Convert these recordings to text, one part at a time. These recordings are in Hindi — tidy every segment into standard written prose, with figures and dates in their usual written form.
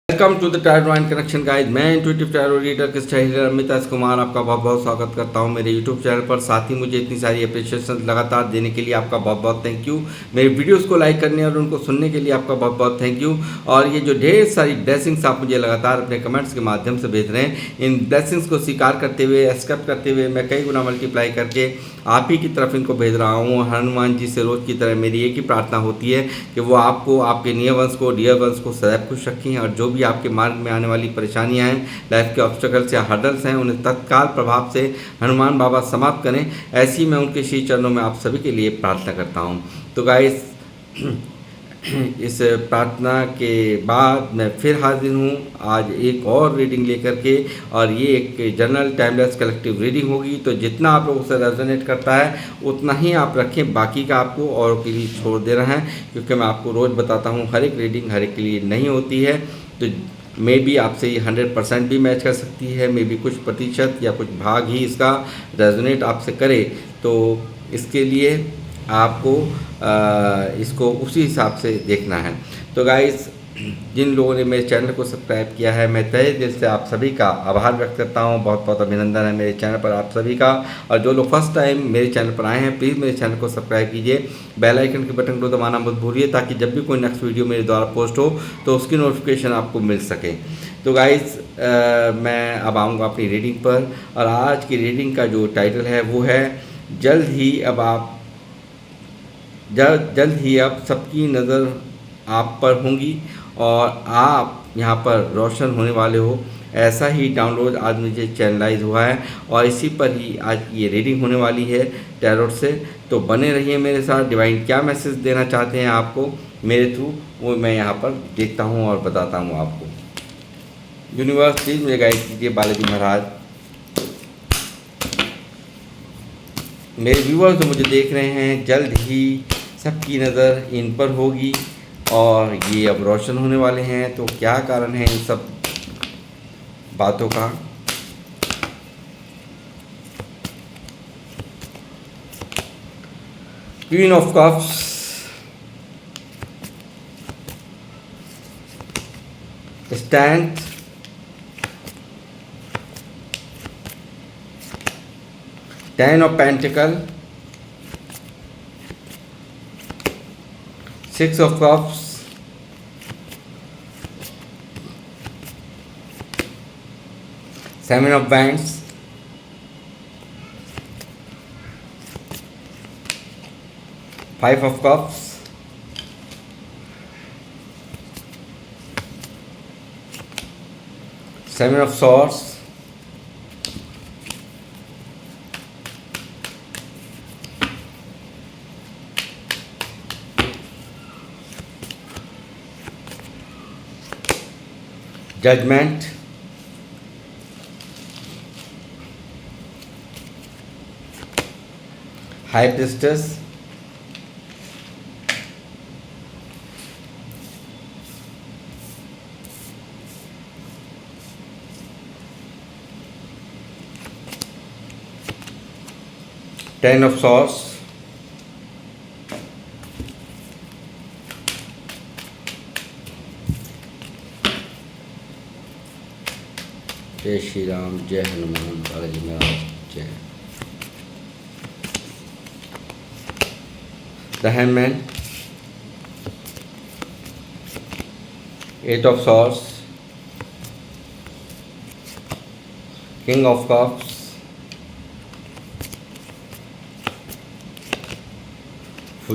Welcome to the tarot and connection guide. मैं इंट्यूटिव टैरो रीडर के हीलर अमित एस कुमार आपका बहुत बहुत स्वागत करता हूं मेरे यूट्यूब चैनल पर। साथ ही मुझे इतनी सारी अप्रिशिएशन लगातार देने के लिए आपका बहुत बहुत थैंक यू। मेरे वीडियोस को लाइक करने और उनको सुनने के लिए आपका बहुत बहुत थैंक यू। और ये जो ढेर सारी ब्लेसिंग्स आप मुझे लगातार अपने कमेंट्स के माध्यम से भेज रहे हैं, इन ब्लेसिंग्स को स्वीकार करते हुए, एक्सेप्ट करते हुए मैं कई गुना मल्टीप्लाई करके आप ही की तरफ इनको भेज रहा हूँ। हनुमान जी से रोज़ की तरह मेरी एक ही प्रार्थना होती है कि वो आपको, आपके नियर वंश को, डियर वंश को सदैव खुश रखें और जो भी आपके मार्ग में आने वाली परेशानियां हैं, लाइफ के ऑब्स्टेकल्स या हर्डल्स हैं, उन्हें तत्काल प्रभाव से हनुमान बाबा समाप्त करें। ऐसी मैं उनके श्री चरणों में आप सभी के लिए प्रार्थना करता हूँ। तो गाइस, इस प्रार्थना के बाद मैं फिर हाजिर हूँ आज एक और रीडिंग लेकर के, और ये एक जनरल टाइमलेस कलेक्टिव रीडिंग होगी। तो जितना आप लोगों से रेजोनेट करता है उतना ही आप रखें, बाकी का आपको औरों के लिए छोड़ देना है, क्योंकि मैं आपको रोज़ बताता हूँ हर एक रीडिंग हर एक के लिए नहीं होती है। तो मे बी आपसे ये 100% भी मैच कर सकती है, मे बी कुछ प्रतिशत या कुछ भाग ही इसका रेजोनेट आपसे करे। तो इसके लिए आपको इसको उसी हिसाब से देखना है। तो गाइस, जिन लोगों ने मेरे चैनल को सब्सक्राइब किया है, मैं तहे दिल से आप सभी का आभार व्यक्त करता हूं। बहुत बहुत अभिनंदन है मेरे चैनल पर आप सभी का। और जो लोग फर्स्ट टाइम मेरे चैनल पर आए हैं, प्लीज़ मेरे चैनल को सब्सक्राइब कीजिए, बेल आइकन के बटन को दबाना मत भूलिए, ताकि जब भी कोई नेक्स्ट वीडियो मेरे द्वारा पोस्ट हो तो उसकी नोटिफिकेशन आपको मिल सके। तो गाइस, मैं अब आऊँगा अपनी रीडिंग पर, और आज की रीडिंग का जो टाइटल है वो है जल्द ही अब सबकी नज़र आप पर होंगी और आप यहाँ पर रोशन होने वाले हो। ऐसा ही डाउनलोड आज मुझे चैनलाइज हुआ है और इसी पर ही आज ये रीडिंग होने वाली है टैरोट से। तो बने रहिए मेरे साथ। डिवाइन क्या मैसेज देना चाहते हैं आपको मेरे थ्रू, वो मैं यहाँ पर देखता हूँ और बताता हूँ आपको। यूनिवर्स प्लीज़ मुझे गाइड कीजिए बालाजी महाराज। मेरे व्यूअर्स जो मुझे देख रहे हैं, जल्द ही सबकी नज़र इन पर होगी और ये अब रोशन होने वाले हैं। तो क्या कारण है इन सब बातों का? Queen of cups, stand, ten of pentacle, six of cups, seven of wands, five of cups, seven of swords, judgement, high priestess, ten of swords, जय श्री राम, जय हनुमान, बालाजी महाराज जय। The hanged man, eight of swords, king of cups,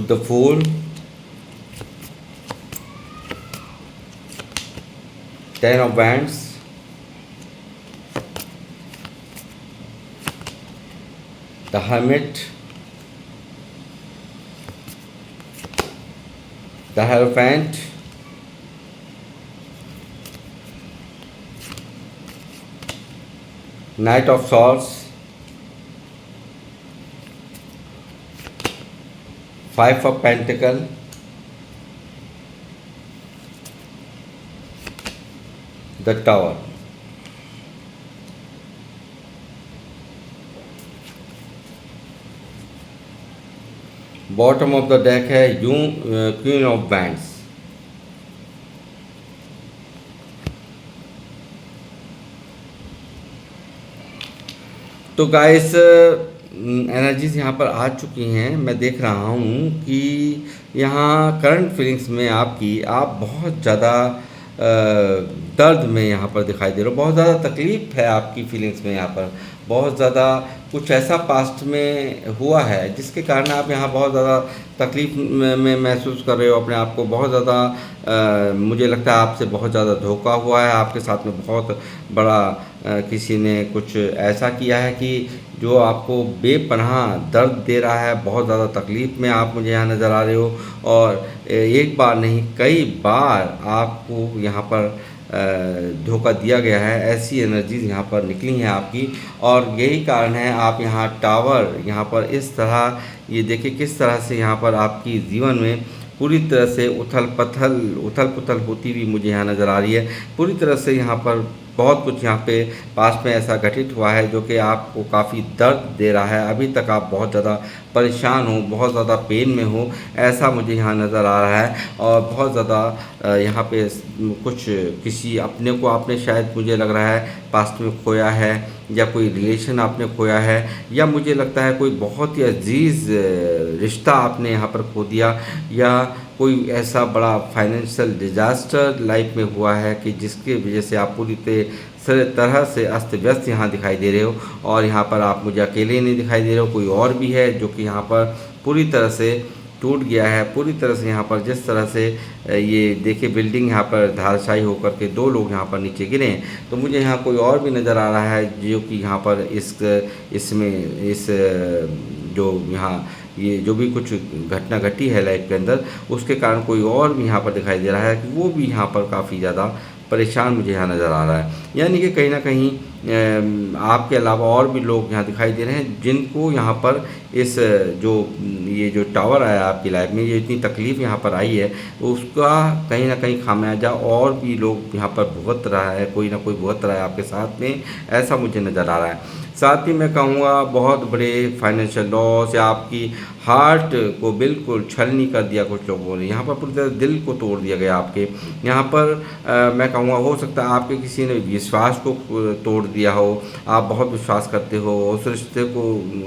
the fool, ten of wands, the hermit, the hierophant, knight of swords, five of pentacle, the tower। Bottom of the deck है क्वीन ऑफ बैंड्स। तो गाइस एनर्जीज यहाँ पर आ चुकी हैं। मैं देख रहा हूँ कि यहाँ करंट फीलिंग्स में आप बहुत ज़्यादा दर्द में यहाँ पर दिखाई दे रहे हो। बहुत ज़्यादा तकलीफ़ है आपकी फीलिंग्स में यहाँ पर। बहुत ज़्यादा कुछ ऐसा पास्ट में हुआ है जिसके कारण आप यहाँ बहुत ज़्यादा तकलीफ़ में महसूस कर रहे हो अपने आप को। बहुत ज़्यादा मुझे लगता है आपसे बहुत ज़्यादा धोखा हुआ है। आपके साथ में बहुत बड़ा किसी ने कुछ ऐसा किया है कि जो आपको बेपनाह दर्द दे रहा है। बहुत ज़्यादा तकलीफ़ में आप मुझे यहाँ नज़र आ रहे हो, और एक बार नहीं कई बार आपको यहाँ पर धोखा दिया गया है। ऐसी एनर्जीज़ यहाँ पर निकली हैं आपकी, और यही कारण है आप यहाँ टावर यहाँ पर इस तरह, ये देखिए किस तरह से यहाँ पर आपकी जीवन में पूरी तरह से उथल पुथल होती हुई मुझे यहाँ नज़र आ रही है। पूरी तरह से यहाँ पर बहुत कुछ यहाँ पे पास में ऐसा घटित हुआ है जो कि आपको काफ़ी दर्द दे रहा है। अभी तक आप बहुत ज़्यादा परेशान हो, बहुत ज़्यादा पेन में हो, ऐसा मुझे यहाँ नज़र आ रहा है। और बहुत ज़्यादा यहाँ पे कुछ किसी अपने को आपने शायद मुझे लग रहा है पास्ट में खोया है, या कोई रिलेशन आपने खोया है, या मुझे लगता है कोई बहुत ही अजीज़ रिश्ता आपने यहाँ पर खो दिया, या कोई ऐसा बड़ा फाइनेंशियल डिज़ास्टर लाइफ में हुआ है कि जिसकी वजह से आप पूरी तरह से अस्त व्यस्त यहाँ दिखाई दे रहे हो। और यहाँ पर आप मुझे अकेले नहीं दिखाई दे रहे हो, कोई और भी है जो कि यहाँ पर पूरी तरह से टूट गया है। पूरी तरह से यहाँ पर जिस तरह से ये देखिए बिल्डिंग यहाँ पर धाराशायी होकर के 2 लोग यहाँ पर नीचे गिरे हैं। तो मुझे यहाँ कोई और भी नज़र आ रहा है जो कि यहाँ पर इस जो यहाँ ये जो भी कुछ घटना घटी है लाइफ के अंदर, उसके कारण कोई और भी यहाँ पर दिखाई दे रहा है कि वो भी यहाँ पर काफ़ी ज़्यादा परेशान मुझे यहाँ नज़र आ रहा है। यानी कि कहीं ना कहीं आपके अलावा और भी लोग यहाँ दिखाई दे रहे हैं जिनको यहाँ पर इस ये जो टावर आया आपकी लाइफ में, ये इतनी तकलीफ़ यहाँ पर आई है, तो उसका कहीं ना कहीं खामियाजा और भी लोग यहाँ पर भुगत रहा है, कोई ना कोई भुगत रहा है आपके साथ में, ऐसा मुझे नज़र आ रहा है। साथ ही मैं कहूँगा बहुत बड़े फाइनेंशियल लॉस, या आपकी हार्ट को बिल्कुल छलनी कर दिया कुछ लोगों ने। यहाँ पर पूरी तरह दिल को तोड़ दिया गया आपके। यहाँ पर मैं कहूँगा हो सकता है आपके किसी ने विश्वास को तोड़ दिया हो। आप बहुत विश्वास करते हो, उस रिश्ते को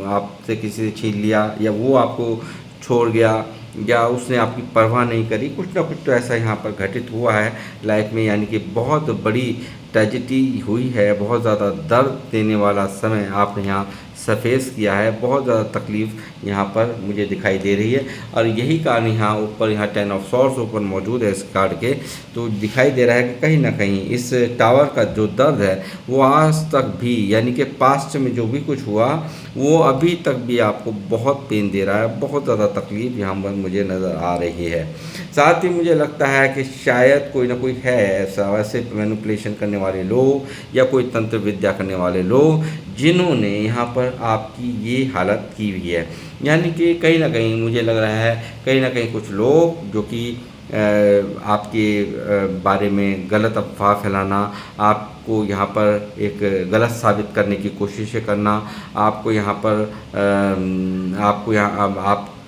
आपसे किसी ने छीन लिया, या वो आपको छोड़ गया, या उसने आपकी परवाह नहीं करी। कुछ ना कुछ तो ऐसा यहाँ पर घटित हुआ है लाइफ में, यानी कि बहुत बड़ी ट्रेजेडी हुई है। बहुत ज़्यादा दर्द देने वाला समय आपने यहाँ सरफेस किया है। बहुत ज़्यादा तकलीफ़ यहाँ पर मुझे दिखाई दे रही है, और यही कारण यहाँ ऊपर यहाँ 10 ऑफ सॉर्ड्स ऊपर मौजूद है इस कार्ड के। तो दिखाई दे रहा है कि कहीं ना कहीं इस टावर का जो दर्द है वो आज तक भी, यानी कि पास्ट में जो भी कुछ हुआ वो अभी तक भी आपको बहुत पेन दे रहा है। बहुत ज़्यादा तकलीफ़ यहाँ पर मुझे नज़र आ रही है। साथ ही मुझे लगता है कि शायद कोई ना कोई है ऐसा, वैसे मैनिपुलेशन करने वाले लोग, या कोई तंत्र विद्या करने वाले लोग जिन्होंने यहाँ पर आपकी ये हालत की हुई है। यानी कि कहीं ना कहीं मुझे लग रहा है कहीं ना कहीं कुछ लोग जो कि आपके बारे में गलत अफवाह फैलाना, आपको यहाँ पर एक गलत साबित करने की कोशिशें करना, आपको यहाँ पर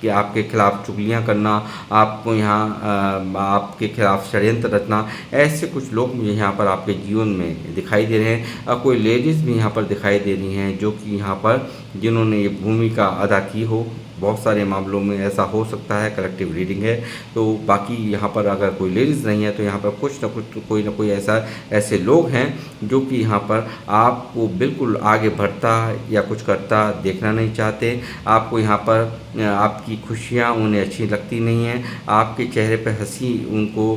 आपके खिलाफ चुगलियाँ करना, आपको यहाँ आपके खिलाफ षड्यंत्र रचना, ऐसे कुछ लोग मुझे यहाँ पर आपके जीवन में दिखाई दे रहे हैं। और कोई लेडीज़ भी यहाँ पर दिखाई दे रही हैं जो कि यहाँ पर जिन्होंने ये भूमिका अदा की हो। बहुत सारे मामलों में ऐसा हो सकता है, कलेक्टिव रीडिंग है। तो बाकी यहाँ पर अगर कोई लेडीज़ नहीं है तो यहाँ पर कुछ ना कुछ कोई ना कोई ऐसे लोग हैं जो कि यहाँ पर आपको बिल्कुल आगे बढ़ता या कुछ करता देखना नहीं चाहते। आपको यहाँ पर आपकी खुशियाँ उन्हें अच्छी लगती नहीं हैं, आपके चेहरे पर हंसी उनको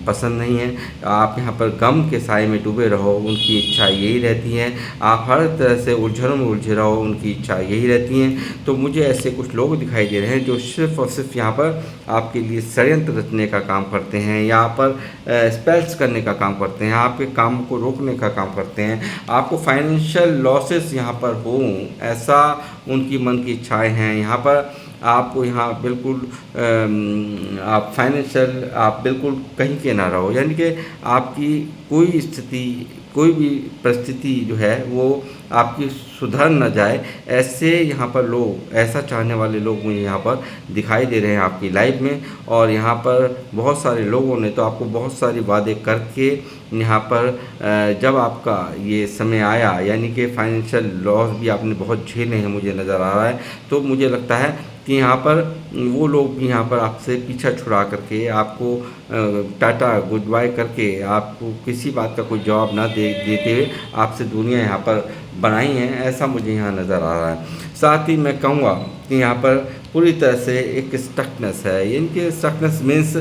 पसंद नहीं है। आप यहाँ पर गम के साए में डूबे रहो, उनकी इच्छा यही रहती है। आप हर तरह से उलझनों में उलझे रहो, उनकी इच्छा यही रहती है। तो मुझे ऐसे कुछ लोग दिखाई दे रहे हैं जो सिर्फ़ और सिर्फ यहाँ पर आपके लिए षड्यंत्र रचने का काम करते हैं, यहाँ पर स्पेल्स करने का काम करते हैं, आपके काम को रोकने का काम करते हैं। आपको फाइनेंशियल लॉसेस यहाँ पर हों, ऐसा उनकी मन की इच्छाएं हैं। यहाँ पर आपको यहाँ बिल्कुल आप फाइनेंशियल आप बिल्कुल कहीं के ना रहो, यानी कि आपकी कोई स्थिति, कोई भी परिस्थिति जो है वो आपकी सुधर न जाए, ऐसे यहाँ पर लोग, ऐसा चाहने वाले लोग मुझे यहाँ पर दिखाई दे रहे हैं आपकी लाइफ में। और यहाँ पर बहुत सारे लोगों ने तो आपको बहुत सारी वादे करके यहाँ पर जब आपका ये समय आया, यानी कि फाइनेंशियल लॉस भी आपने बहुत झेले हैं मुझे नज़र आ रहा है। तो मुझे लगता है कि यहाँ पर वो लोग भी यहाँ पर आपसे पीछा छुड़ा करके, आपको टाटा गुड बाय करके, आपको किसी बात का कोई जवाब ना देते हुए आपसे दुनिया यहाँ पर बनाई है, ऐसा मुझे यहाँ नज़र आ रहा है। साथ ही मैं कहूँगा कि यहाँ पर पूरी तरह से एक स्टकनेस है, इनके स्टकनेस मीन्स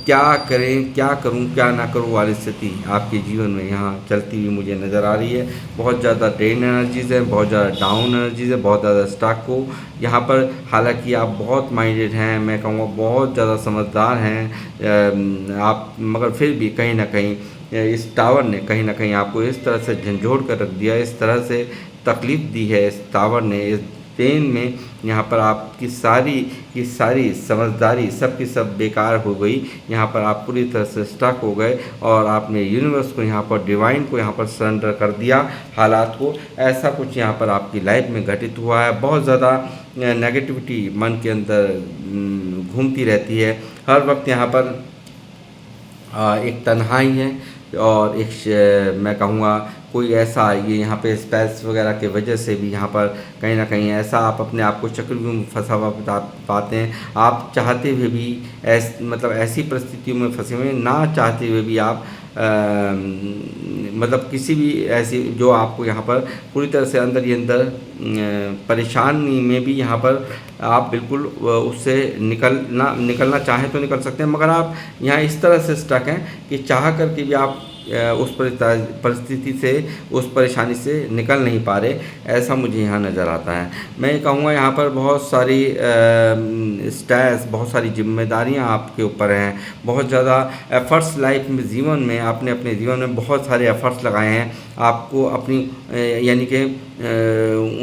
क्या करें, क्या करूं, क्या ना करूं वाली स्थिति आपके जीवन में यहाँ चलती हुई मुझे नज़र आ रही है। बहुत ज़्यादा ड्रेन एनर्जीज़ है, बहुत ज़्यादा डाउन एनर्जीज़ है, बहुत ज़्यादा स्टक हो यहाँ पर। हालांकि आप बहुत माइंडेड हैं, मैं कहूँगा बहुत ज़्यादा समझदार हैं आप, मगर फिर भी कहीं ना कहीं इस टावर ने कहीं ना कहीं आपको इस तरह से झंझोड़ कर रख दिया, इस तरह से तकलीफ़ दी है इस टावर ने, इस पेन में यहाँ पर आपकी सारी की सारी समझदारी सब की सब बेकार हो गई। यहाँ पर आप पूरी तरह से स्टक हो गए और आपने यूनिवर्स को यहाँ पर, डिवाइन को यहाँ पर सरेंडर कर दिया हालात को। ऐसा कुछ यहाँ पर आपकी लाइफ में घटित हुआ है। बहुत ज़्यादा नेगेटिविटी मन के अंदर घूमती रहती है हर वक्त। यहाँ पर एक तन्हाई है और एक मैं कहूँगा कोई ऐसा, ये यहाँ पे स्पेल्स वगैरह के वजह से भी यहाँ पर कहीं ना कहीं ऐसा आप अपने आप को चक्रव्यूह में फंसा हुआ पाते हैं। आप चाहते हुए भी मतलब ऐसी परिस्थितियों में फंसे हुए, ना चाहते हुए भी आप मतलब किसी भी ऐसी जो आपको यहाँ पर पूरी तरह से अंदर ही अंदर परेशानी में भी यहाँ पर आप बिल्कुल उससे निकलना चाहें तो निकल सकते हैं, मगर आप यहाँ इस तरह से स्टक हैं कि चाह करके भी आप उस परिस्थिति से, उस परेशानी से निकल नहीं पा रहे, ऐसा मुझे यहाँ नज़र आता है। मैं ये कहूँगा यहाँ पर बहुत सारी स्ट्रेस, बहुत सारी जिम्मेदारियाँ आपके ऊपर हैं, बहुत ज़्यादा एफ़र्ट्स लाइफ में, जीवन में आपने अपने जीवन में बहुत सारे एफ़र्ट्स लगाए हैं आपको अपनी यानी कि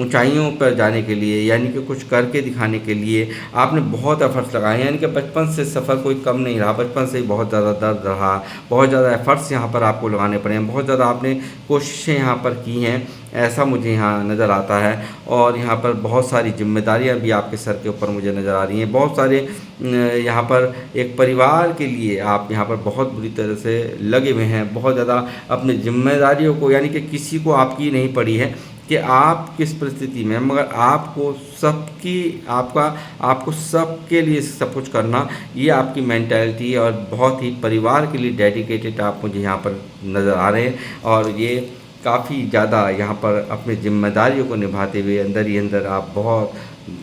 ऊंचाइयों पर जाने के लिए, यानी कि कुछ करके दिखाने के लिए आपने बहुत एफ़र्ट्स लगाए हैं। यानी कि बचपन से सफ़र कोई कम नहीं रहा, बचपन से ही बहुत ज़्यादा दर्द रहा, बहुत ज़्यादा एफ़र्ट्स यहाँ पर आपको लगाने पड़े हैं, बहुत ज़्यादा आपने कोशिशें यहाँ पर की हैं, ऐसा मुझे यहाँ नज़र आता है। और यहाँ पर बहुत सारी जिम्मेदारियाँ भी आपके सर के ऊपर मुझे नज़र आ रही हैं। बहुत सारे यहाँ पर एक परिवार के लिए आप यहाँ पर बहुत बुरी तरह से लगे हुए हैं, बहुत ज़्यादा अपनी जिम्मेदारियों को, यानी कि किसी को आपकी नहीं पड़ी है कि आप किस परिस्थिति में, मगर आपको सबके लिए सब कुछ करना, ये आपकी मेंटालिटी है। और बहुत ही परिवार के लिए डेडिकेटेड आप मुझे यहाँ पर नज़र आ रहे हैं और ये काफ़ी ज़्यादा यहाँ पर अपनी जिम्मेदारियों को निभाते हुए अंदर ही अंदर आप बहुत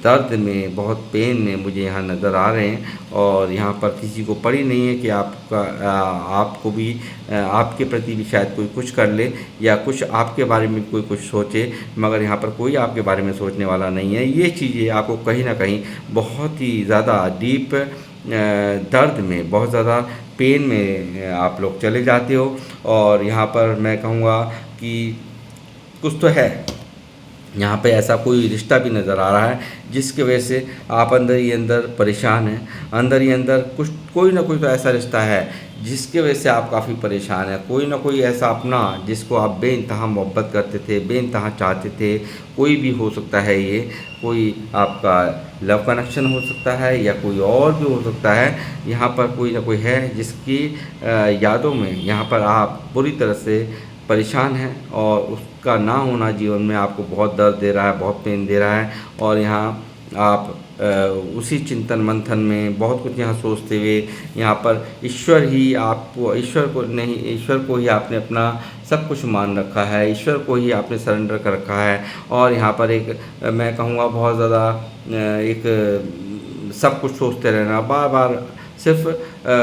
दर्द में, बहुत पेन में मुझे यहाँ नज़र आ रहे हैं। और यहाँ पर किसी को पड़ी नहीं है कि आपको भी आपके प्रति भी शायद कोई कुछ कर ले या कुछ आपके बारे में कोई कुछ सोचे, मगर यहाँ पर कोई आपके बारे में सोचने वाला नहीं है। ये चीज़ें आपको कहीं ना कहीं बहुत ही ज़्यादा डीप दर्द में, बहुत ज़्यादा पेन में आप लोग चले जाते हो। और यहाँ पर मैं कहूँगा कि कुछ तो है यहाँ पे, ऐसा कोई रिश्ता भी नज़र आ रहा है जिसकी वजह से आप अंदर ही अंदर परेशान हैं, अंदर ही अंदर कुछ कोई ना कोई तो ऐसा रिश्ता है जिसके वजह से आप काफ़ी परेशान हैं। कोई ना कोई ऐसा अपना जिसको आप बेइंतहा मोहब्बत करते थे, बेइंतहा चाहते थे, कोई भी हो सकता है, ये कोई आपका लव कनेक्शन हो सकता है या कोई और भी हो सकता है। यहाँ पर कोई ना कोई है जिसकी यादों में यहाँ पर आप पूरी तरह से परेशान हैं और उसका ना होना जीवन में आपको बहुत दर्द दे रहा है, बहुत पेन दे रहा है। और यहाँ आप उसी चिंतन मंथन में बहुत कुछ यहाँ सोचते हुए यहाँ पर ईश्वर को ही आपने अपना सब कुछ मान रखा है, ईश्वर को ही आपने सरेंडर कर रखा है। और यहाँ पर एक मैं कहूँगा बहुत ज़्यादा एक सब कुछ सोचते रहना, बार बार सिर्फ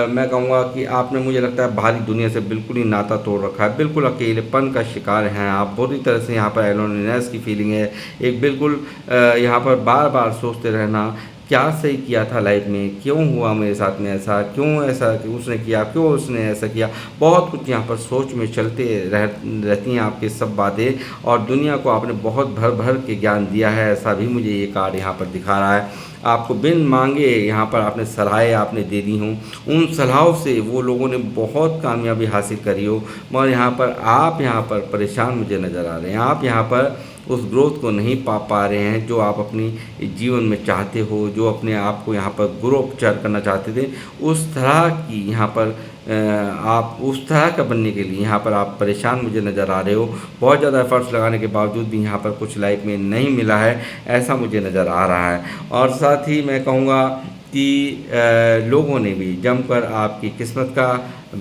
मैं कहूँगा कि आपने, मुझे लगता है, बाहरी दुनिया से बिल्कुल ही नाता तोड़ रखा है, बिल्कुल अकेलेपन का शिकार हैं आप, बुरी तरह से यहाँ पर एलोनीनेस की फीलिंग है, एक बिल्कुल यहाँ पर बार बार सोचते रहना क्या सही किया था लाइफ में, क्यों हुआ मेरे साथ में ऐसा, क्यों ऐसा कि उसने किया, क्यों उसने ऐसा किया। बहुत कुछ यहाँ पर सोच में चलते रहती हैं आपके सब बातें, और दुनिया को आपने बहुत भर भर के ज्ञान दिया है, ऐसा भी मुझे ये कार्ड यहाँ पर दिखा रहा है। आपको बिन मांगे यहाँ पर आपने सलाहें आपने दे दी हों, उन सलाहों से वो लोगों ने बहुत कामयाबी हासिल करी हो, मगर यहाँ पर आप यहाँ पर परेशान मुझे नज़र आ रहे हैं। आप यहाँ पर उस ग्रोथ को नहीं पा रहे हैं जो आप अपनी जीवन में चाहते हो, जो अपने आप को यहाँ पर ग्रो उपचार करना चाहते थे, उस तरह की यहाँ पर आप उस तरह का बनने के लिए यहाँ पर आप परेशान मुझे नज़र आ रहे हो। बहुत ज़्यादा एफर्ट्स लगाने के बावजूद भी यहाँ पर कुछ लाइफ में नहीं मिला है, ऐसा मुझे नज़र आ रहा है। और साथ ही मैं कहूँगा कि लोगों ने भी जमकर आपकी किस्मत का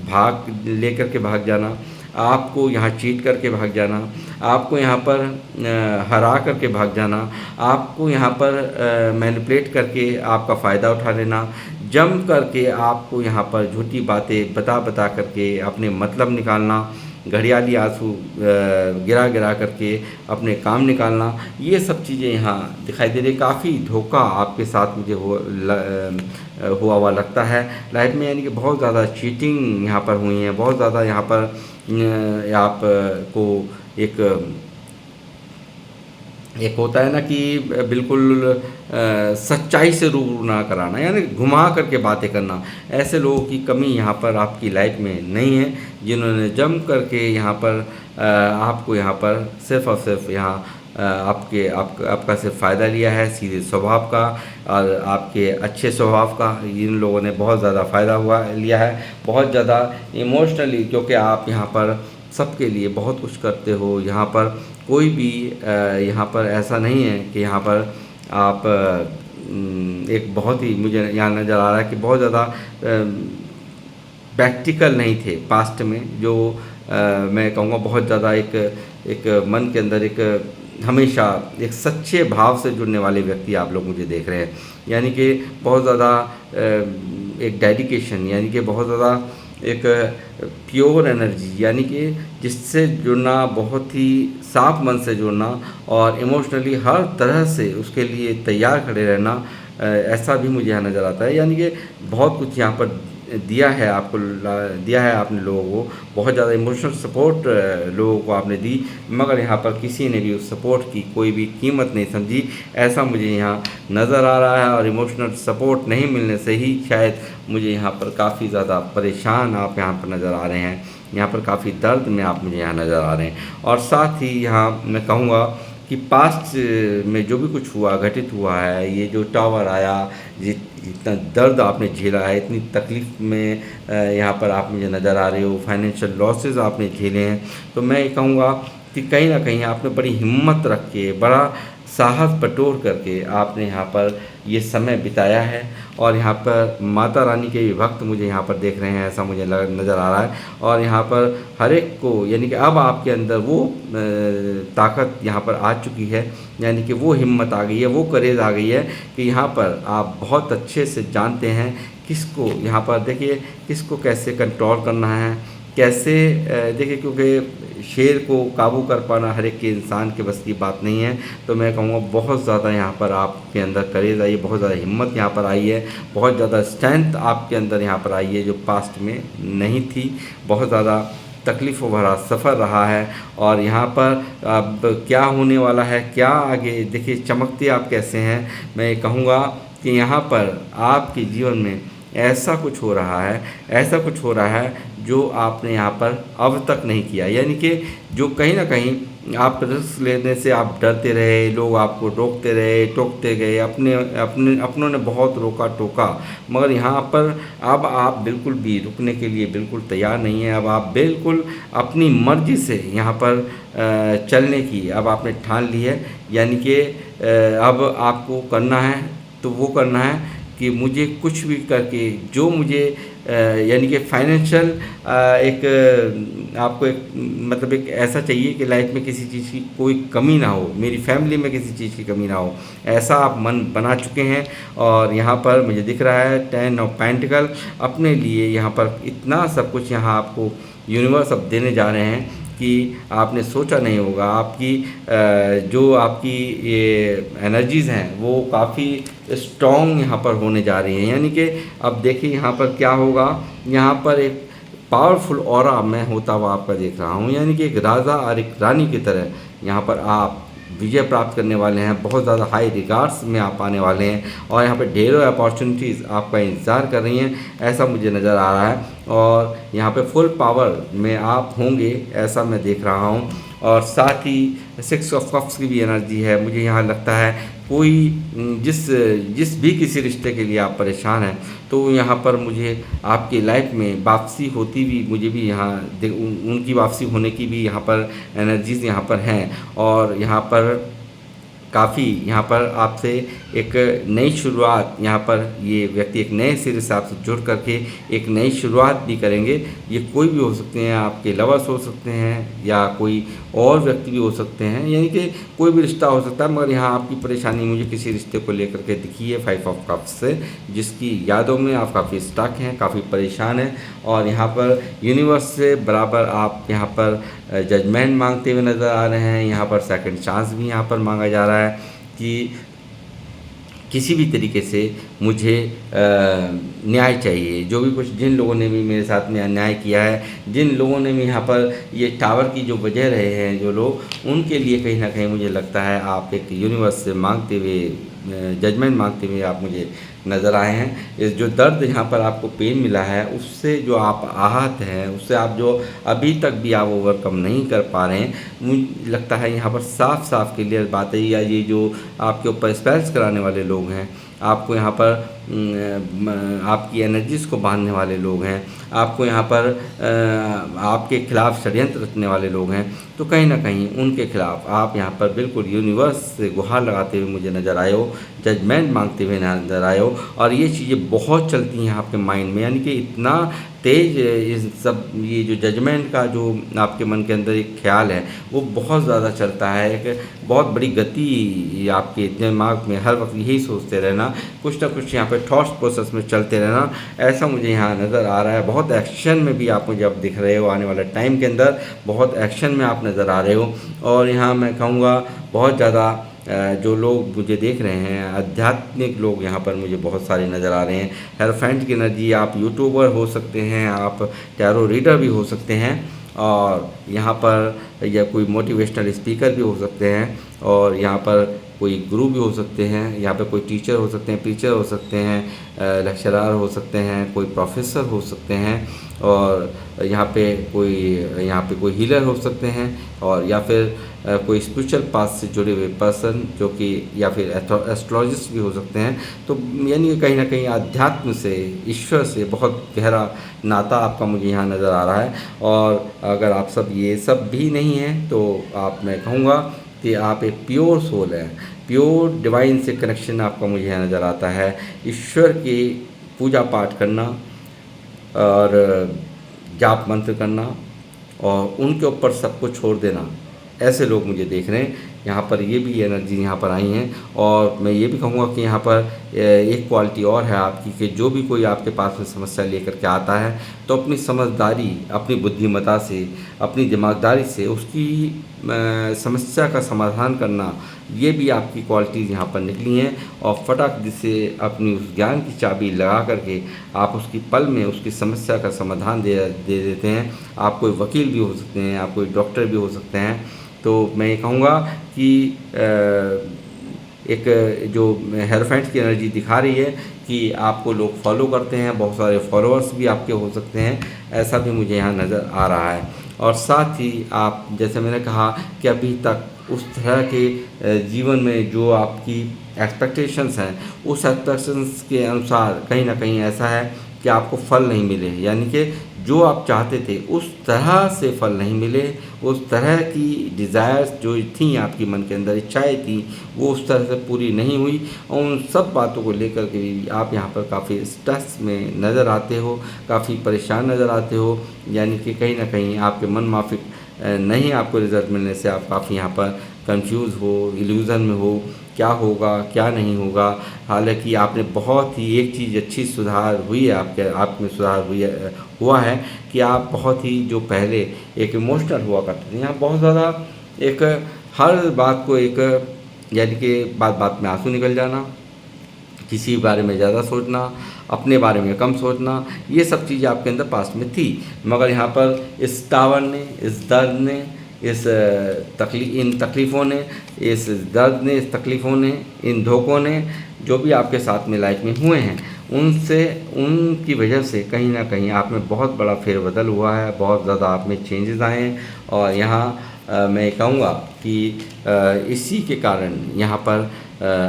भाग लेकर के भाग जाना, आपको यहाँ चीट करके भाग जाना, आपको यहाँ पर हरा करके भाग जाना, आपको यहाँ पर मैनिपुलेट करके आपका फ़ायदा उठा लेना, जम करके आपको यहाँ पर झूठी बातें बता करके अपने मतलब निकालना, घड़ियाली आंसू गिरा गिरा करके अपने काम निकालना, ये सब चीज़ें यहाँ दिखाई दे रही। काफ़ी धोखा आपके साथ मुझे हुआ हुआ लगता है लाइफ में, यानी कि बहुत ज़्यादा चीटिंग यहाँ पर हुई है, बहुत ज़्यादा यहाँ पर आप को एक होता है ना कि बिल्कुल सच्चाई से रूबरू ना कराना, यानी घुमा करके बातें करना। ऐसे लोगों की कमी यहाँ पर आपकी लाइफ में नहीं है, जिन्होंने जम करके यहाँ पर आपको यहाँ पर सिर्फ़ और सिर्फ यहाँ आपका सिर्फ फ़ायदा लिया है, सीधे स्वभाव का और आपके अच्छे स्वभाव का। इन लोगों ने बहुत ज़्यादा फ़ायदा लिया है, बहुत ज़्यादा इमोशनली, क्योंकि आप यहाँ पर सबके लिए बहुत कुछ करते हो। यहाँ पर कोई भी यहाँ पर ऐसा नहीं है कि यहाँ पर आप एक बहुत ही, मुझे यहाँ नज़र आ रहा है कि बहुत ज़्यादा प्रैक्टिकल नहीं थे पास्ट में, जो मैं कहूँगा बहुत ज़्यादा एक मन के अंदर एक हमेशा एक सच्चे भाव से जुड़ने वाले व्यक्ति आप लोग मुझे देख रहे हैं। यानी कि बहुत ज़्यादा एक डेडिकेशन, यानी कि बहुत ज़्यादा एक प्योर एनर्जी, यानी कि जिससे जुड़ना, बहुत ही साफ मन से जुड़ना और इमोशनली हर तरह से उसके लिए तैयार खड़े रहना, ऐसा भी मुझे यहाँ नज़र आता है। यानी कि बहुत कुछ यहाँ पर दिया है आपने लोगों को, बहुत ज़्यादा इमोशनल सपोर्ट लोगों को आपने दी, मगर यहाँ पर किसी ने भी उस सपोर्ट की कोई भी कीमत नहीं समझी, ऐसा मुझे यहाँ नज़र आ रहा है। और इमोशनल सपोर्ट नहीं मिलने से ही शायद मुझे यहाँ पर काफ़ी ज़्यादा परेशान आप यहाँ पर नज़र आ रहे हैं, यहाँ पर काफ़ी दर्द में आप मुझे यहाँ नज़र आ रहे हैं। और साथ ही यहाँ मैं कहूँगा कि पास्ट में जो भी कुछ हुआ, घटित हुआ है, ये जो टावर आया, जितना दर्द आपने झेला है, इतनी तकलीफ़ में यहाँ पर आप मुझे नज़र आ रहे हो, फाइनेंशियल लॉसेस आपने झेले हैं, तो मैं ये कहूँगा कि कहीं ना कहीं आपने बड़ी हिम्मत रख के, बड़ा साहस बटोर करके आपने यहाँ पर ये समय बिताया है। और यहाँ पर माता रानी के भी भक्त मुझे यहाँ पर देख रहे हैं, ऐसा मुझे नज़र आ रहा है। और यहाँ पर हर एक को, यानी कि अब आपके अंदर वो ताकत यहाँ पर आ चुकी है, यानी कि वो हिम्मत आ गई है, वो करेज आ गई है कि यहाँ पर आप बहुत अच्छे से जानते हैं किसको यहाँ पर, देखिए, किसको कैसे कंट्रोल करना है, कैसे देखिए, क्योंकि शेर को काबू कर पाना हर एक के इंसान के बस की बात नहीं है। तो मैं कहूँगा बहुत ज़्यादा यहाँ पर आपके अंदर करेज आई है, बहुत ज़्यादा हिम्मत यहाँ पर आई है, बहुत ज़्यादा स्ट्रेंथ आपके अंदर यहाँ पर आई है, जो पास्ट में नहीं थी। बहुत ज़्यादा तकलीफ़ों भरा सफ़र रहा है, और यहाँ पर अब क्या होने वाला है, क्या आगे, देखिए चमकते आप कैसे हैं। मैं कहूँगा कि यहाँ पर आपके जीवन में ऐसा कुछ हो रहा है, ऐसा कुछ हो रहा है जो आपने यहाँ पर अब तक नहीं किया। यानी कि जो कहीं ना कहीं आप रिस्क लेने से आप डरते रहे, लोग आपको रोकते रहे, टोकते गए, अपनों ने बहुत रोका टोका, मगर यहाँ पर अब आप बिल्कुल भी रुकने के लिए बिल्कुल तैयार नहीं है। अब आप बिल्कुल अपनी मर्ज़ी से यहाँ पर चलने की अब आपने ठान ली है। यानी कि अब आपको करना है तो वो करना है कि मुझे कुछ भी करके, जो मुझे यानी कि फाइनेंशियल एक आपको एक मतलब एक ऐसा चाहिए कि लाइफ में किसी चीज़ की कोई कमी ना हो, मेरी फैमिली में किसी चीज़ की कमी ना हो, ऐसा आप मन बना चुके हैं। और यहाँ पर मुझे दिख रहा है 10 ऑफ पेंटिकल, अपने लिए यहाँ पर इतना सब कुछ यहाँ आपको यूनिवर्स अब देने जा रहे हैं कि आपने सोचा नहीं होगा। आपकी जो आपकी ये एनर्जीज़ हैं वो काफ़ी स्ट्रॉन्ग यहाँ पर होने जा रही हैं। यानी कि अब देखिए यहाँ पर क्या होगा, यहाँ पर एक पावरफुल ऑरा मैं होता हुआ आपका देख रहा हूँ। यानी कि एक राजा और एक रानी की तरह यहाँ पर आप विजय प्राप्त करने वाले हैं। बहुत ज़्यादा हाई रिगार्ड्स में आप आने वाले हैं और यहाँ पे ढेरों अपॉर्चुनिटीज़ आपका इंतज़ार कर रही हैं, ऐसा मुझे नज़र आ रहा है। और यहाँ पे फुल पावर में आप होंगे, ऐसा मैं देख रहा हूँ। और साथ ही 6 ऑफ कप्स की भी एनर्जी है। मुझे यहाँ लगता है कोई जिस भी किसी रिश्ते के लिए आप परेशान हैं, तो यहाँ पर मुझे आपकी लाइफ में वापसी होती भी मुझे भी यहाँ उनकी वापसी होने की भी यहाँ पर एनर्जीज़ यहाँ पर हैं। और यहाँ पर काफ़ी यहाँ पर आपसे एक नई शुरुआत, यहाँ पर ये व्यक्ति एक नए सिरे से आपसे जुड़ करके एक नई शुरुआत भी करेंगे। ये कोई भी हो सकते हैं, आपके लवर्स हो सकते हैं या कोई और व्यक्ति भी हो सकते हैं, यानी कि कोई भी रिश्ता हो सकता है। मगर यहाँ आपकी परेशानी मुझे किसी रिश्ते को लेकर के दिखी है 5 ऑफ कप्स से, जिसकी यादों में आप काफ़ी स्टक हैं, काफ़ी परेशान हैं। और यहाँ पर यूनिवर्स से बराबर आप यहाँ पर जजमेंट मांगते हुए नज़र आ रहे हैं। यहाँ पर सेकंड चांस भी यहाँ पर मांगा जा रहा है कि किसी भी तरीके से मुझे न्याय चाहिए। जो भी कुछ जिन लोगों ने भी मेरे साथ में अन्याय किया है, जिन लोगों ने भी यहाँ पर ये टावर की जो वजह रहे हैं जो लोग, उनके लिए कहीं ना कहीं मुझे लगता है आप एक यूनिवर्स से मांगते हुए जजमेंट मांगते हुए आप मुझे नज़र आए हैं। इस जो दर्द यहाँ पर आपको पेन मिला है, उससे जो आप आहत हैं, उससे आप जो अभी तक भी आप ओवरकम नहीं कर पा रहे हैं, मुझे लगता है यहाँ पर साफ साफ क्लियर बात है। या ये जो आपके ऊपर स्पेल्स कराने वाले लोग हैं, आपको यहाँ पर आपकी एनर्जीज़ को बांधने वाले लोग हैं, आपको यहाँ पर आपके खिलाफ षड्यंत्र रचने वाले लोग हैं, तो कहीं ना कहीं उनके खिलाफ आप यहाँ पर बिल्कुल यूनिवर्स से गुहार लगाते हुए मुझे नज़र आए हो, जजमेंट मांगते हुए नज़र आए हो। और ये चीज़ें बहुत चलती हैं आपके माइंड में, यानी कि इतना तेज इस सब ये जो जजमेंट का जो आपके मन के अंदर एक ख्याल है वो बहुत ज़्यादा चलता है। एक बहुत बड़ी गति आपके दिमाग में हर वक्त यही सोचते रहना, कुछ ना कुछ यहाँ पे थॉट्स प्रोसेस में चलते रहना, ऐसा मुझे यहाँ नज़र आ रहा है। बहुत एक्शन में भी आप मुझे अब दिख रहे हो, आने वाले टाइम के अंदर बहुत एक्शन में आप नज़र आ रहे हो। और यहाँ मैं कहूँगा बहुत ज़्यादा जो लोग मुझे देख रहे हैं, आध्यात्मिक लोग यहाँ पर मुझे बहुत सारे नज़र आ रहे हैं। हेरोफेंट की एनर्जी, आप यूट्यूबर हो सकते हैं, आप टैरो रीडर भी हो सकते हैं, और यहाँ पर या कोई मोटिवेशनल स्पीकर भी हो सकते हैं, और यहाँ पर कोई गुरु भी हो सकते हैं, यहाँ पे कोई टीचर हो सकते हैं, प्रीचर हो सकते हैं, लेक्चरर हो सकते हैं, कोई प्रोफेसर हो सकते हैं, और यहाँ पे कोई हीलर हो सकते हैं, और या फिर कोई स्पिरिचुअल पाथ से जुड़े हुए पर्सन जो कि या फिर एस्ट्रोलॉजिस्ट भी हो सकते हैं। तो यानी कि कहीं ना कहीं अध्यात्म से, ईश्वर से बहुत गहरा नाता आपका मुझे यहाँ नज़र आ रहा है। और अगर आप सब ये सब भी नहीं हैं तो मैं कहूँगा कि आप एक प्योर सोल हैं, प्योर डिवाइन से कनेक्शन आपका मुझे यहाँ नज़र आता है। ईश्वर की पूजा पाठ करना और जाप मंत्र करना और उनके ऊपर सब कुछ छोड़ देना, ऐसे लोग मुझे देख रहे हैं। यहाँ पर ये भी एनर्जी यहाँ पर आई हैं। और मैं ये भी कहूँगा कि यहाँ पर एक क्वालिटी और है आपकी कि जो भी कोई आपके पास में समस्या लेकर के आता है तो अपनी समझदारी, अपनी बुद्धिमत्ता से, अपनी दिमागदारी से उसकी समस्या का समाधान करना, ये भी आपकी क्वालिटीज़ यहाँ पर निकली हैं। और फटाक से अपनी उस ज्ञान की चाबी लगा करके आप उसकी पल में उसकी समस्या का समाधान दे देते हैं। आप कोई वकील भी हो सकते हैं, आप कोई डॉक्टर भी हो सकते हैं। तो मैं ये कहूँगा कि एक जो हेरोफेंट की एनर्जी दिखा रही है कि आपको लोग फॉलो करते हैं, बहुत सारे फॉलोअर्स भी आपके हो सकते हैं, ऐसा भी मुझे यहाँ नज़र आ रहा है। और साथ ही आप, जैसे मैंने कहा कि अभी तक उस तरह के जीवन में जो आपकी एक्सपेक्टेशंस हैं, उस एक्सपेक्टेशंस के अनुसार कहीं ना कहीं ऐसा है कि आपको फल नहीं मिले, यानी कि जो आप चाहते थे उस तरह से फल नहीं मिले, उस तरह की डिज़ायर्स जो थी आपकी मन के अंदर, इच्छाएं थी, वो उस तरह से पूरी नहीं हुई। और उन सब बातों को लेकर के भी आप यहाँ पर काफ़ी स्ट्रेस में नज़र आते हो, काफ़ी परेशान नज़र आते हो, यानी कि कहीं ना कहीं आपके मन माफिक नहीं आपको रिजल्ट मिलने से आप काफ़ी यहाँ पर कंफ्यूज हो, इल्यूज़न में हो, क्या होगा क्या नहीं होगा। हालांकि आपने बहुत ही एक चीज़ अच्छी सुधार हुई है, आप में सुधार हुआ है कि आप बहुत ही जो पहले एक इमोशनल हुआ करते थे, यहाँ बहुत ज़्यादा एक हर बात को एक यानी कि बात बात में आंसू निकल जाना, किसी बारे में ज़्यादा सोचना, अपने बारे में कम सोचना, ये सब चीज़ें आपके अंदर पास्ट में थी। मगर यहाँ पर इस टावर ने, इस दर्द ने, इन तकलीफ़ों ने, इस दर्द ने, इस तकलीफ़ों ने, इन धोखों ने जो भी आपके साथ में लाइफ में हुए हैं, उनकी वजह से कहीं ना कहीं आप में बहुत बड़ा फेरबदल हुआ है, बहुत ज़्यादा आप में चेंजेस आए हैं। और यहाँ मैं कहूँगा कि इसी के कारण यहाँ पर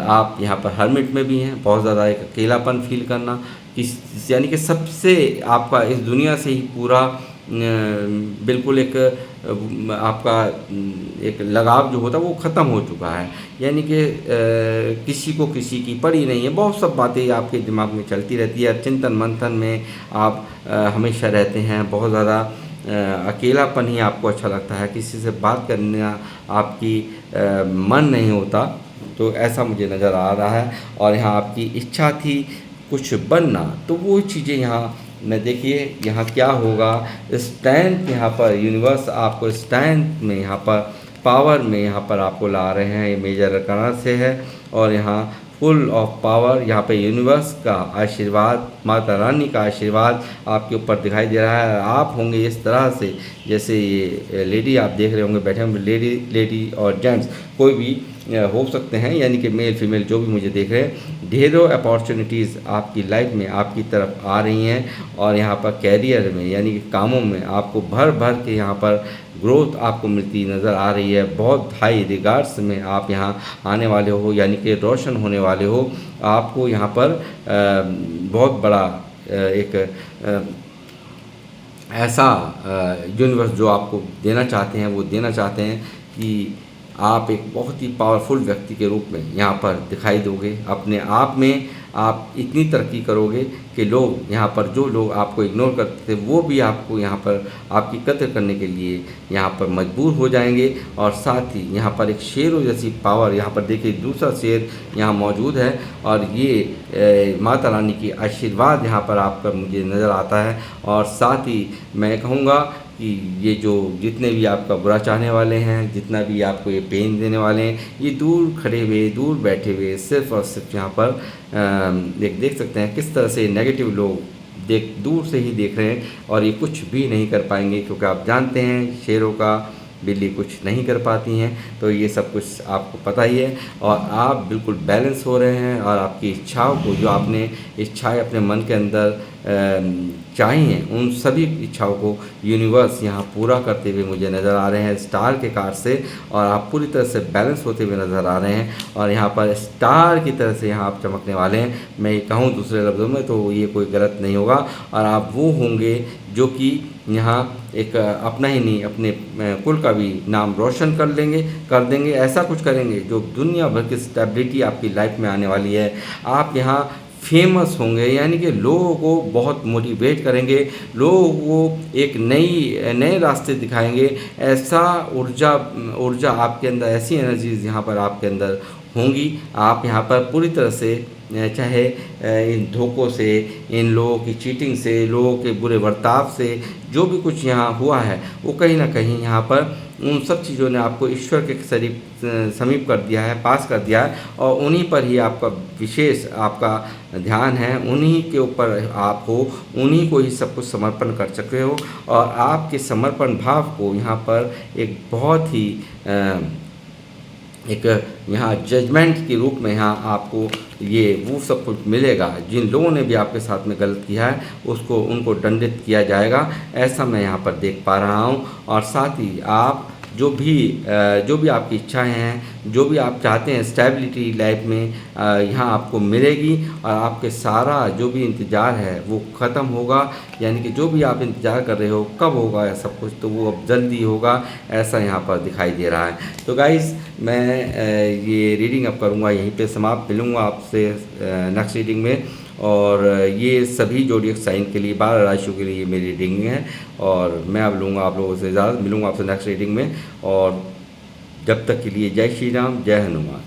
आप यहाँ पर हर्मिट में भी हैं, बहुत ज़्यादा एक अकेलापन फील करना, किस यानी कि सबसे आपका इस दुनिया से ही पूरा बिल्कुल एक आपका एक लगाव जो होता है वो ख़त्म हो चुका है। यानी कि किसी को किसी की पड़ी नहीं है, बहुत सब बातें आपके दिमाग में चलती रहती है, चिंतन मंथन में आप हमेशा रहते हैं, बहुत ज़्यादा अकेलापन ही आपको अच्छा लगता है, किसी से बात करना आपकी मन नहीं होता, तो ऐसा मुझे नज़र आ रहा है। और यहाँ आपकी इच्छा थी कुछ बनना, तो वो चीज़ें यहाँ में देखिए यहाँ क्या होगा। स्ट्रेंथ यहाँ पर यूनिवर्स आपको स्ट्रेंथ में यहाँ पर पावर में यहाँ पर आपको ला रहे हैं, ये मेजर अरकाना से है। और यहाँ फुल ऑफ पावर यहाँ पे यूनिवर्स का आशीर्वाद, माता रानी का आशीर्वाद आपके ऊपर दिखाई दे रहा है। आप होंगे इस तरह से जैसे ये लेडी आप देख रहे होंगे बैठे होंगे, लेडी और जेंट्स कोई भी हो सकते हैं, यानी कि मेल फीमेल जो भी मुझे देख रहे हैं, ढेरों अपॉर्चुनिटीज़ आपकी लाइफ में आपकी तरफ आ रही हैं। और यहाँ पर कैरियर में यानी कि कामों में आपको भर भर के यहाँ पर ग्रोथ आपको मिलती नज़र आ रही है। बहुत हाई रिगार्ड्स में आप यहाँ आने वाले हो, यानी कि रोशन होने वाले हो। आपको यहाँ पर बहुत बड़ा एक ऐसा यूनिवर्स जो आपको देना चाहते हैं वो देना चाहते हैं कि आप एक बहुत ही पावरफुल व्यक्ति के रूप में यहाँ पर दिखाई दोगे। अपने आप में आप इतनी तरक्की करोगे कि लोग यहाँ पर जो लोग आपको इग्नोर करते थे वो भी आपको यहाँ पर आपकी कदर करने के लिए यहाँ पर मजबूर हो जाएंगे। और साथ ही यहाँ पर एक शेरों जैसी पावर यहाँ पर देखिए दूसरा शेर यहाँ मौजूद है। और ये माता रानी की आशीर्वाद यहाँ पर आपका मुझे नज़र आता है। और साथ ही मैं कहूँगा कि ये जो जितने भी आपका बुरा चाहने वाले हैं, जितना भी आपको ये पेन देने वाले हैं, ये दूर खड़े हुए, दूर बैठे हुए सिर्फ़ और सिर्फ यहाँ पर देख सकते हैं किस तरह से नेगेटिव लोग दूर से ही देख रहे हैं। और ये कुछ भी नहीं कर पाएंगे, क्योंकि आप जानते हैं शेरों का बिल्ली कुछ नहीं कर पाती हैं, तो ये सब कुछ आपको पता ही है। और आप बिल्कुल बैलेंस हो रहे हैं और आपकी इच्छाओं को, जो आपने इच्छाएं अपने मन के अंदर चाही हैं, उन सभी इच्छाओं को यूनिवर्स यहाँ पूरा करते हुए मुझे नज़र आ रहे हैं स्टार के कार्ड से। और आप पूरी तरह से बैलेंस होते हुए नज़र आ रहे हैं और यहाँ पर स्टार की तरह से यहाँ आप चमकने वाले हैं। मैं ये कहूँ दूसरे लफ्ज़ों में तो ये कोई गलत नहीं होगा। और आप वो होंगे जो कि यहाँ एक अपना ही नहीं अपने कुल का भी नाम रोशन कर देंगे। ऐसा कुछ करेंगे जो दुनिया भर की स्टेबिलिटी आपकी लाइफ में आने वाली है। आप यहाँ फेमस होंगे, यानी कि लोगों को बहुत मोटिवेट करेंगे, लोगों को एक नए रास्ते दिखाएंगे। ऐसा ऊर्जा आपके अंदर, ऐसी एनर्जीज यहाँ पर आपके अंदर होंगी। आप यहाँ पर पूरी तरह से चाहे इन धोखों से, इन लोगों की चीटिंग से, लोगों के बुरे बर्ताव से जो भी कुछ यहाँ हुआ है वो कहीं ना कहीं यहाँ पर उन सब चीज़ों ने आपको ईश्वर के समीप कर दिया है, पास कर दिया है। और उन्हीं पर ही आपका विशेष आपका ध्यान है, उन्हीं के ऊपर आप हो, उन्हीं को ही सब कुछ समर्पण कर चुके हो। और आपके समर्पण भाव को यहाँ पर एक बहुत ही एक यहाँ जजमेंट के रूप में यहाँ आपको ये वो सब कुछ मिलेगा। जिन लोगों ने भी आपके साथ में गलत किया है उनको दंडित किया जाएगा, ऐसा मैं यहाँ पर देख पा रहा हूँ। और साथ ही आप जो भी आपकी इच्छाएं हैं, जो भी आप चाहते हैं स्टेबिलिटी लाइफ में यहाँ आपको मिलेगी। और आपके सारा जो भी इंतज़ार है वो ख़त्म होगा, यानी कि जो भी आप इंतज़ार कर रहे हो कब होगा या सब कुछ, तो वो अब जल्दी होगा, ऐसा यहाँ पर दिखाई दे रहा है। तो गाइज़ मैं ये रीडिंग अब करूँगा यहीं पे समाप्त। मिलूँगा आपसे नेक्स्ट रीडिंग में। और ये सभी जोडिएक साइन के लिए 12 राशियों के लिए मेरी रीडिंग है। और मैं अब लूँगा आप लोगों से इजाज़त, मिलूँगा आपसे नेक्स्ट रीडिंग में। और जब तक के लिए जय श्री राम, जय हनुमान।